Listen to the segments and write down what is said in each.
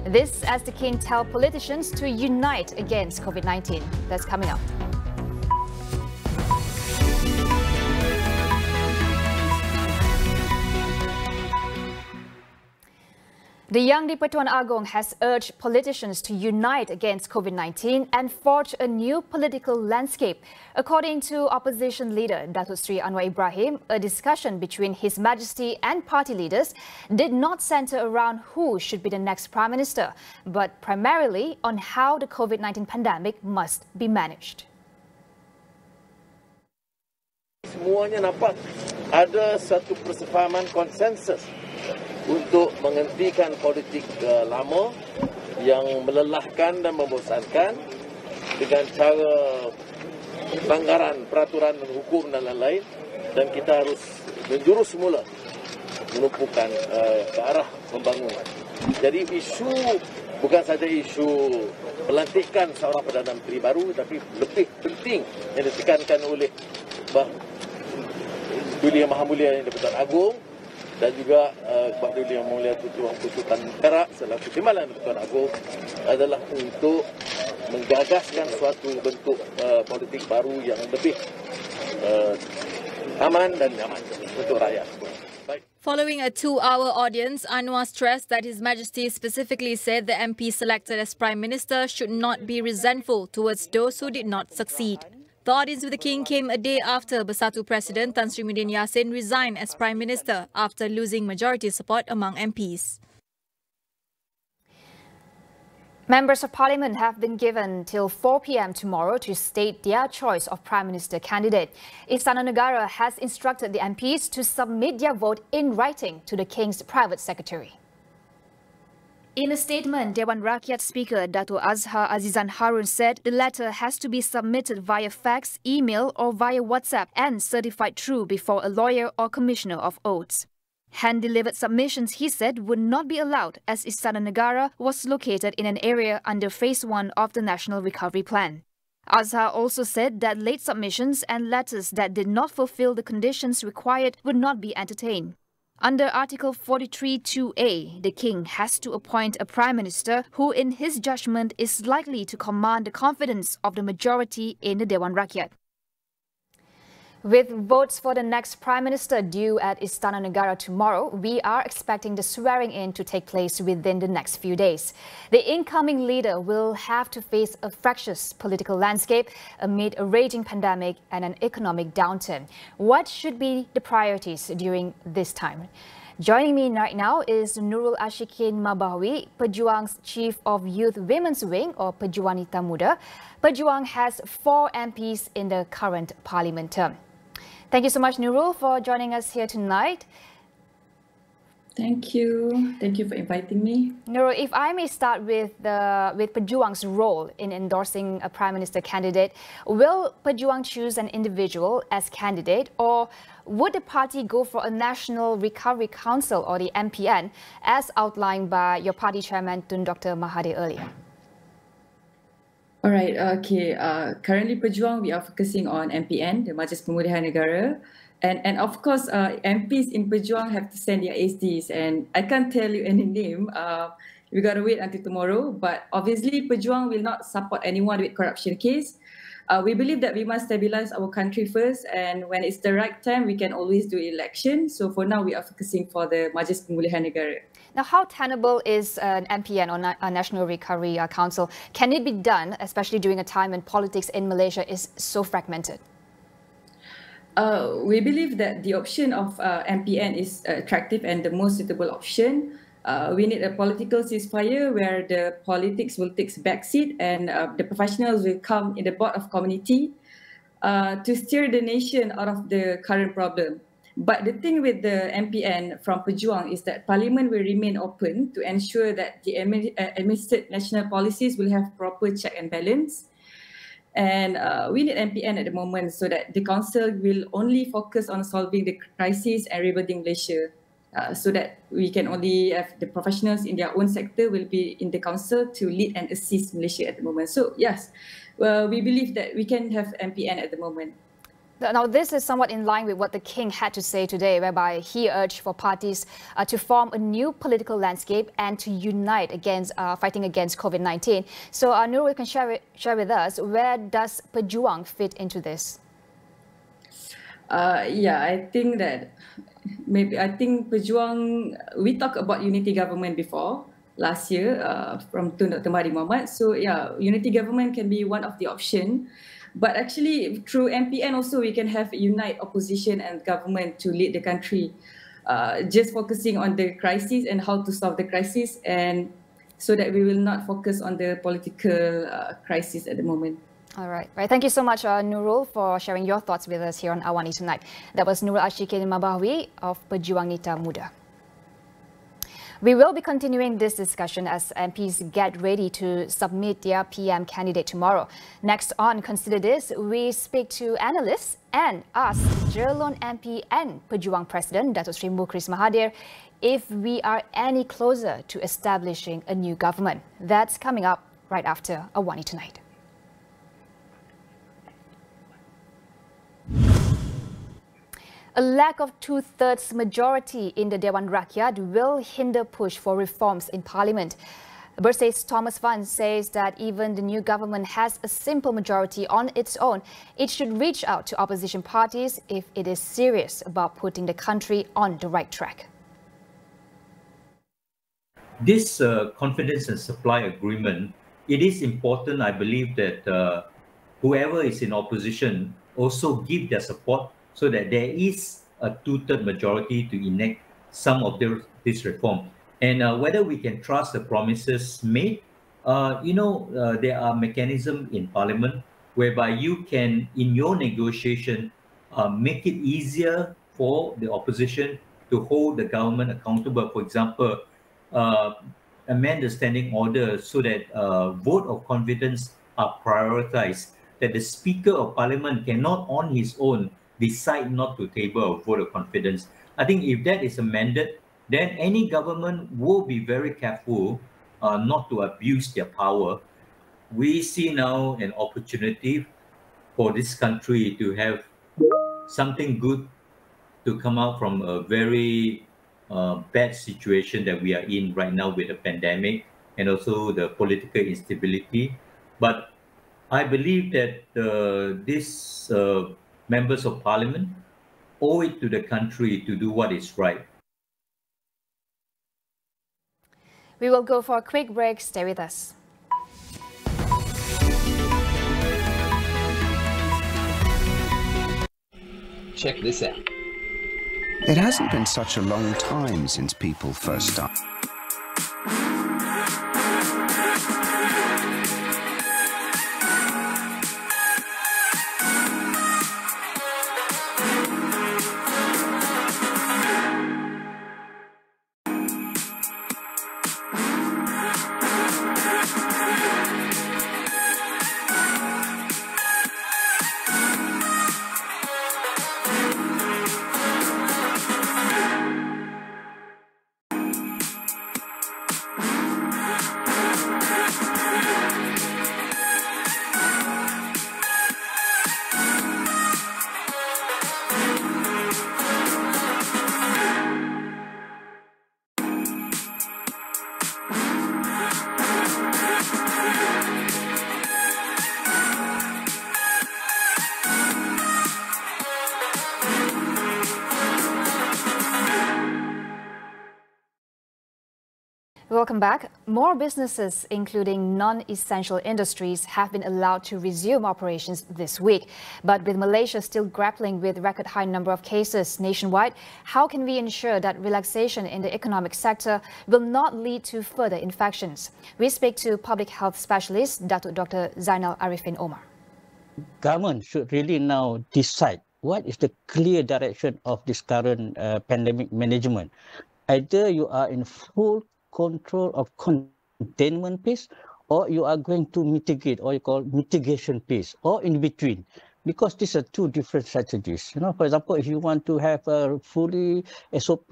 This as the king tells politicians to unite against COVID-19. That's coming up. The Yang di-Pertuan Agong has urged politicians to unite against COVID-19 and forge a new political landscape. According to opposition leader Datuk Seri Anwar Ibrahim, a discussion between His Majesty and party leaders did not centre around who should be the next Prime Minister, but primarily on how the COVID-19 pandemic must be managed. Semuanya nampak ada satu persefahaman konsensus untuk menghentikan politik lama yang melelahkan dan membosankan dengan cara pelanggaran peraturan hukum dan lain-lain, dan kita harus menjurus semula menumpukan ke arah pembangunan. Jadi isu bukan saja isu pelantikan seorang Perdana Menteri baru, tapi lebih penting yang ditekankan oleh Yang Maha Mulia Yang di-Pertuan Agong dan juga kepada Yang Mulia Tuan Perak selaku Timbalan Di-Pertuan Agong adalah untuk menggagaskan suatu bentuk politik baru yang lebih aman dan nyaman untuk rakyat. Following a 2-hour audience, Anwar stressed that His Majesty specifically said the MP selected as Prime Minister should not be resentful towards those who did not succeed. The audience with the King came a day after Bersatu President Tan Sri Muhyiddin Yassin resigned as Prime Minister after losing majority support among MPs. Members of Parliament have been given till 4 p.m. tomorrow to state their choice of Prime Minister candidate. Istana Negara has instructed the MPs to submit their vote in writing to the King's private secretary. In a statement, Dewan Rakyat Speaker Dato' Azhar Azizan Harun said the letter has to be submitted via fax, email or via WhatsApp and certified true before a lawyer or commissioner of oaths. Hand-delivered submissions, he said, would not be allowed as Istana Negara was located in an area under Phase 1 of the National Recovery Plan. Azhar also said that late submissions and letters that did not fulfill the conditions required would not be entertained. Under Article 43(2)(a), the King has to appoint a Prime Minister who, in his judgment, is likely to command the confidence of the majority in the Dewan Rakyat. With votes for the next Prime Minister due at Istana Negara tomorrow, we are expecting the swearing-in to take place within the next few days. The incoming leader will have to face a fractious political landscape amid a raging pandemic and an economic downturn. What should be the priorities during this time? Joining me right now is Nurul Ashikin Mabawi, Pejuang's Chief of Youth Women's Wing or Pejuanita Muda. Pejuang has 4 MPs in the current parliament term. Thank you so much, Nurul, for joining us here tonight. Thank you. Thank you for inviting me. Nurul, if I may start with Pejuang's role in endorsing a Prime Minister candidate, will Pejuang choose an individual as candidate, or would the party go for a National Recovery Council or the NPN as outlined by your party chairman Tun Dr. Mahathir earlier? Alright, okay. Currently, Pejuang, we are focusing on MPN, the Majlis Pemulihan Negara. And of course, MPs in Pejuang have to send their ASDs. And I can't tell you any name. We got to wait until tomorrow. But obviously, Pejuang will not support anyone with corruption case. We believe that we must stabilize our country first. And when it's the right time, we can always do election. So for now, we are focusing for the Majlis Pemulihan Negara. Now, how tenable is an NPN or a National Recovery Council? Can it be done, especially during a time when politics in Malaysia is so fragmented? We believe that the option of MPN is attractive and the most suitable option. We need a political ceasefire where the politics will take backseat and the professionals will come in the board of community to steer the nation out of the current problem. But the thing with the MPN from Pejuang is that Parliament will remain open to ensure that the administered national policies will have proper check and balance. And we need MPN at the moment so that the council will only focus on solving the crisis and rebuilding Malaysia. So that we can only have the professionals in their own sector will be in the council to lead and assist Malaysia at the moment. So yes, we believe that we can have MPN at the moment. Now, this is somewhat in line with what the king had to say today, whereby he urged for parties to form a new political landscape and to unite against fighting against COVID-19. So, Nurul, you can share with us, where does Pejuang fit into this? Yeah, I think that I think Pejuang, we talked about unity government before last year from Tun Dr. Mahathir Mohamad. So yeah, unity government can be one of the option. But actually, through MPN also, we can have unite opposition and government to lead the country, just focusing on the crisis and how to solve the crisis, and so that we will not focus on the political crisis at the moment. All right. Thank you so much, Nurul, for sharing your thoughts with us here on Awani tonight. That was Nurul Ashikin Mabahwi of Pejuang Nita Muda. We will be continuing this discussion as MPs get ready to submit their PM candidate tomorrow. Next on Consider This, we speak to analysts and ask Jerlon MP and Pejuang President Datuk Sri Mukris Mahathir if we are any closer to establishing a new government. That's coming up right after Awani Tonight. A lack of two-thirds majority in the Dewan Rakyat will hinder push for reforms in Parliament. Bersay's Thomas Van says that even the new government has a simple majority on its own, it should reach out to opposition parties if it is serious about putting the country on the right track. This confidence and supply agreement, it is important, I believe, that whoever is in opposition also give their support so that there is a two-third majority to enact some of this reform. And whether we can trust the promises made, there are mechanisms in Parliament whereby you can, in your negotiation, make it easier for the opposition to hold the government accountable. For example, amend the standing order so that vote of confidence are prioritized, that the Speaker of Parliament cannot on his own decide not to table a vote of confidence. I think if that is amended, then any government will be very careful not to abuse their power. We see now an opportunity for this country to have something good to come out from a very bad situation that we are in right now with the pandemic and also the political instability. But I believe that these members of Parliament owe it to the country to do what is right. We will go for a quick break. Stay with us. Check this out. It hasn't been such a long time since people first started. Welcome back. More businesses, including non-essential industries, have been allowed to resume operations this week. But with Malaysia still grappling with record high number of cases nationwide, how can we ensure that relaxation in the economic sector will not lead to further infections? We speak to public health specialist Dr. Zainal Arifin Omar. Government should really now decide what is the clear direction of this current pandemic management. Either you are in full control of containment phase, or you are going to mitigate, or you call mitigation phase, or in between, because these are two different strategies. For example, if you want to have a fully SOP,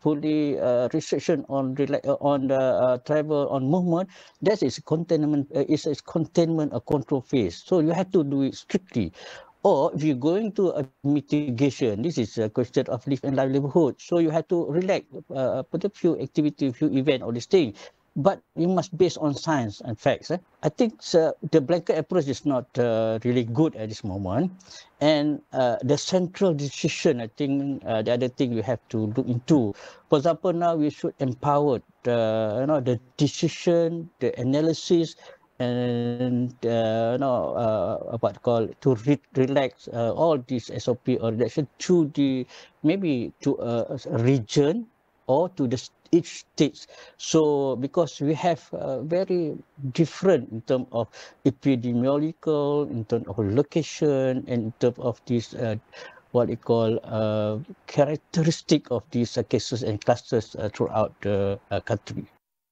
fully restriction on the travel, on movement, that is containment, is containment or control phase. So you have to do it strictly. Or if you're going to a mitigation, this is a question of life and livelihood. So you have to relax, put a few activity, few event, all these things. But you must based on science and facts. I think the blanket approach is not really good at this moment. And the central decision, I think the other thing we have to look into. For example, now we should empower the decision, the analysis, and relax all these SOP or reduction to maybe to a region or to each state. So because we have very different in terms of epidemiological, in terms of location, and in terms of this what we call characteristic of these cases and clusters throughout the country.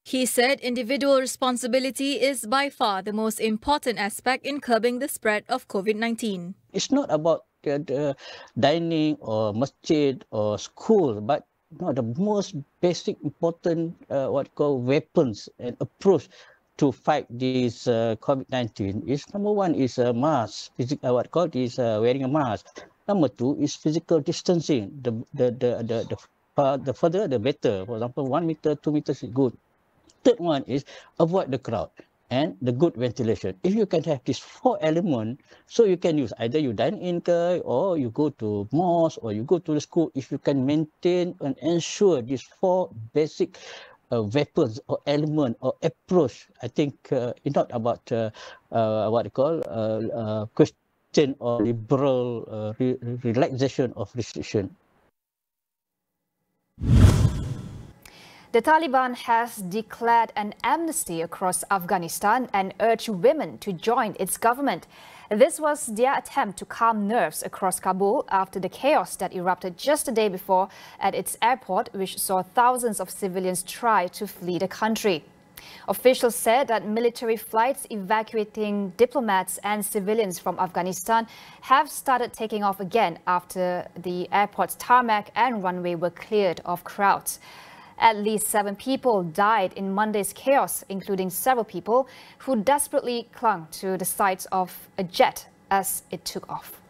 He said individual responsibility is by far the most important aspect in curbing the spread of COVID-19. It's not about the dining or masjid or school, but the most basic important what we call weapons and approach to fight this COVID-19 is number one is a mask, what called is wearing a mask. Number two is physical distancing. The further the better. For example, 1 meter, 2 meters is good. Third one is avoid the crowd and the good ventilation. If you can have these 4 elements, so you can use either you dine in or you go to mosque or you go to the school. If you can maintain and ensure these 4 basic weapons or element or approach, I think it's not about what you call question or liberal relaxation of restriction. The Taliban has declared an amnesty across Afghanistan and urged women to join its government. This was their attempt to calm nerves across Kabul after the chaos that erupted just the day before at its airport, which saw thousands of civilians try to flee the country. Officials said that military flights evacuating diplomats and civilians from Afghanistan have started taking off again after the airport's tarmac and runway were cleared of crowds. At least 7 people died in Monday's chaos, including several people who desperately clung to the sides of a jet as it took off.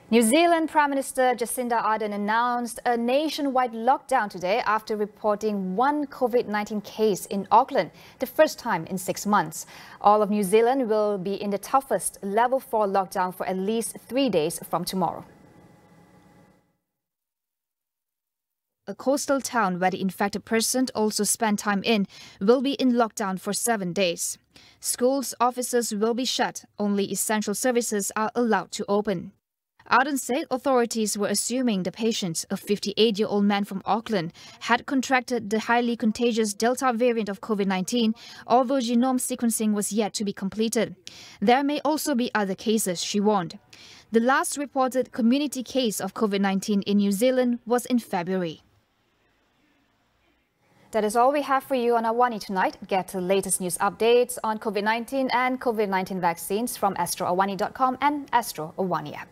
New Zealand Prime Minister Jacinda Ardern announced a nationwide lockdown today after reporting 1 COVID-19 case in Auckland, the first time in 6 months. All of New Zealand will be in the toughest level 4 lockdown for at least 3 days from tomorrow. A coastal town where the infected person also spent time in will be in lockdown for 7 days. Schools, offices will be shut. Only essential services are allowed to open. Ardern said authorities were assuming the patient, a 58-year-old man from Auckland, had contracted the highly contagious Delta variant of COVID-19, although genome sequencing was yet to be completed. There may also be other cases, she warned. The last reported community case of COVID-19 in New Zealand was in February. That is all we have for you on AWANI tonight. Get the latest news updates on COVID-19 and COVID-19 vaccines from astroawani.com and Astro AWANI app.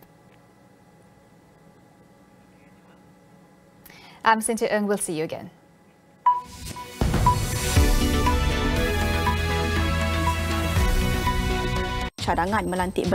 I'm Cynthia Ng. We'll see you again. Cadangan melantik